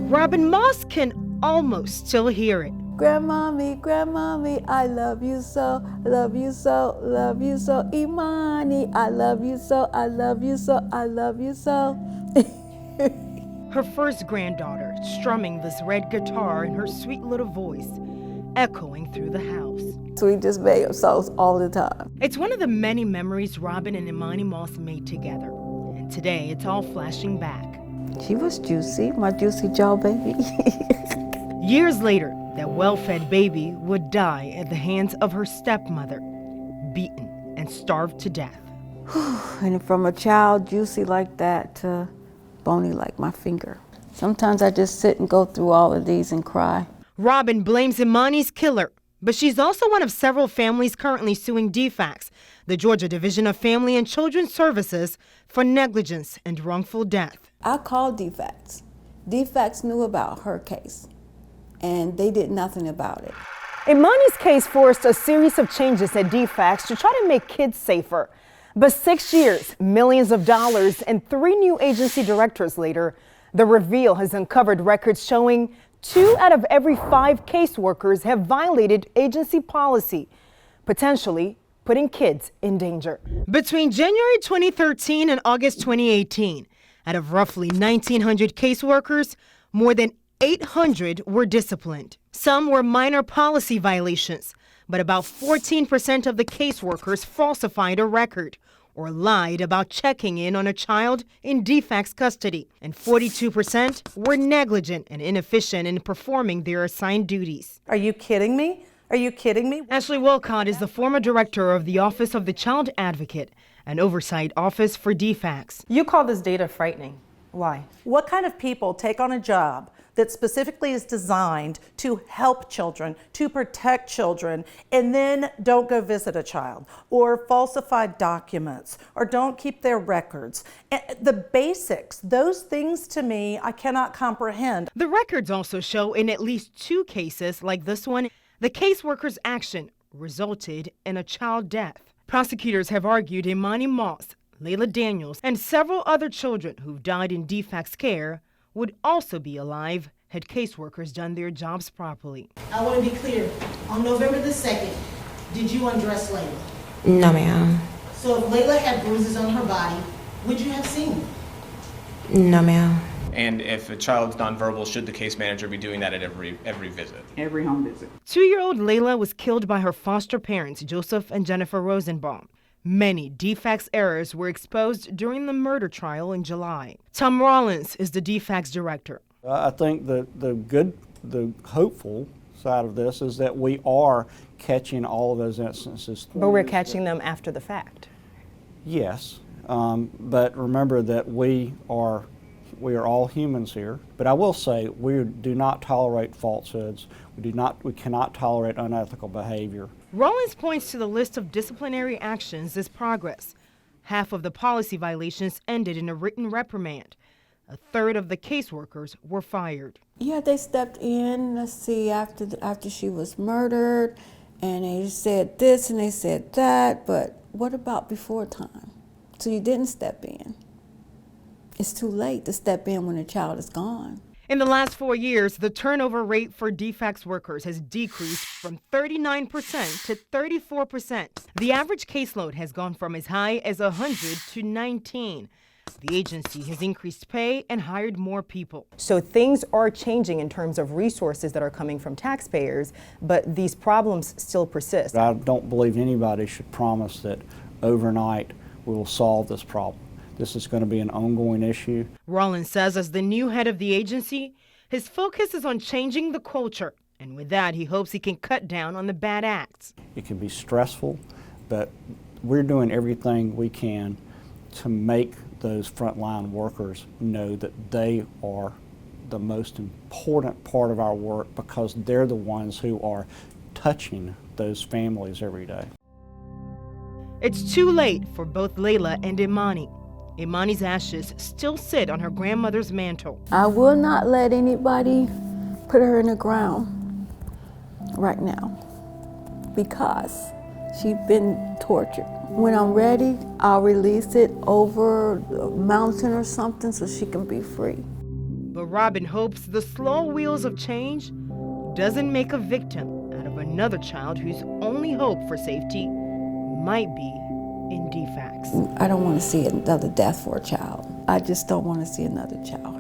Robin Moss can almost still hear it. Grandmommy, grandmommy, I love you so, love you so, love you so. Imani, I love you so, I love you so, I love you so. Her first granddaughter strumming this red guitar in her sweet little voice, echoing through the house. So we just made up songs all the time. It's one of the many memories Robin and Imani Moss made together. And today it's all flashing back. She was juicy, my juicy jaw baby. Years later, that well-fed baby would die at the hands of her stepmother, beaten and starved to death. And from a child juicy like that to bony like my finger. Sometimes I just sit and go through all of these and cry. Robin blames Imani's killer, but she's also one of several families currently suing DFCS, the Georgia Division of Family and Children's Services, for negligence and wrongful death. I called DFCS. DFCS knew about her case, and they did nothing about it. Imani's case forced a series of changes at DFCS to try to make kids safer. But 6 years, millions of dollars, and 3 new agency directors later, the reveal has uncovered records showing 2 out of every 5 caseworkers have violated agency policy, potentially putting kids in danger. Between January 2013 and August 2018, out of roughly 1,900 caseworkers, more than 800 were disciplined. Some were minor policy violations, but about 14% of the caseworkers falsified a record or lied about checking in on a child in DFCS custody, and 42% were negligent and inefficient in performing their assigned duties. Are you kidding me? Are you kidding me? Ashley Wilcott is the former director of the Office of the Child Advocate, an oversight office for DFCS. You call this data frightening. Why? What kind of people take on a job that specifically is designed to help children, to protect children, and then don't go visit a child, or falsify documents, or don't keep their records? The basics, those things to me, I cannot comprehend. The records also show in at least 2 cases like this one, the caseworker's action resulted in a child death. Prosecutors have argued Imani Moss, Layla Daniels, and several other children who've died in DFCS care would also be alive had caseworkers done their jobs properly. I want to be clear. On November the 2nd, did you undress Layla? No, ma'am. So if Layla had bruises on her body, would you have seen them? No, ma'am. And if a child's nonverbal, should the case manager be doing that at every visit? Every home visit. 2-year-old Layla was killed by her foster parents, Joseph and Jennifer Rosenbaum. Many DFCS errors were exposed during the murder trial in July. Tom Rollins is the DFCS director. I think the hopeful side of this is that we are catching all of those instances. But we're catching them after the fact. Yes, but remember that we are all humans here. But I will say we do not tolerate falsehoods. We cannot tolerate unethical behavior. Rollins points to the list of disciplinary actions as progress. Half of the policy violations ended in a written reprimand. A third of the caseworkers were fired. Yeah, they stepped in, let's see, after she was murdered, and they said this and they said that, but what about before time? So you didn't step in. It's too late to step in when a child is gone. In the last 4 years, the turnover rate for DFCS workers has decreased from 39% to 34%. The average caseload has gone from as high as 100 to 19. The agency has increased pay and hired more people. So things are changing in terms of resources that are coming from taxpayers, but these problems still persist. I don't believe anybody should promise that overnight we will solve this problem. This is going to be an ongoing issue. Rollins says as the new head of the agency, his focus is on changing the culture. And with that, he hopes he can cut down on the bad acts. It can be stressful, but we're doing everything we can to make those frontline workers know that they are the most important part of our work because they're the ones who are touching those families every day. It's too late for both Layla and Imani. Imani's ashes still sit on her grandmother's mantle. I will not let anybody put her in the ground right now because she's been tortured. When I'm ready, I'll release it over a mountain or something so she can be free. But Robin hopes the slow wheels of change doesn't make a victim out of another child whose only hope for safety might be in DFCS. I don't want to see another death for a child. I just don't want to see another child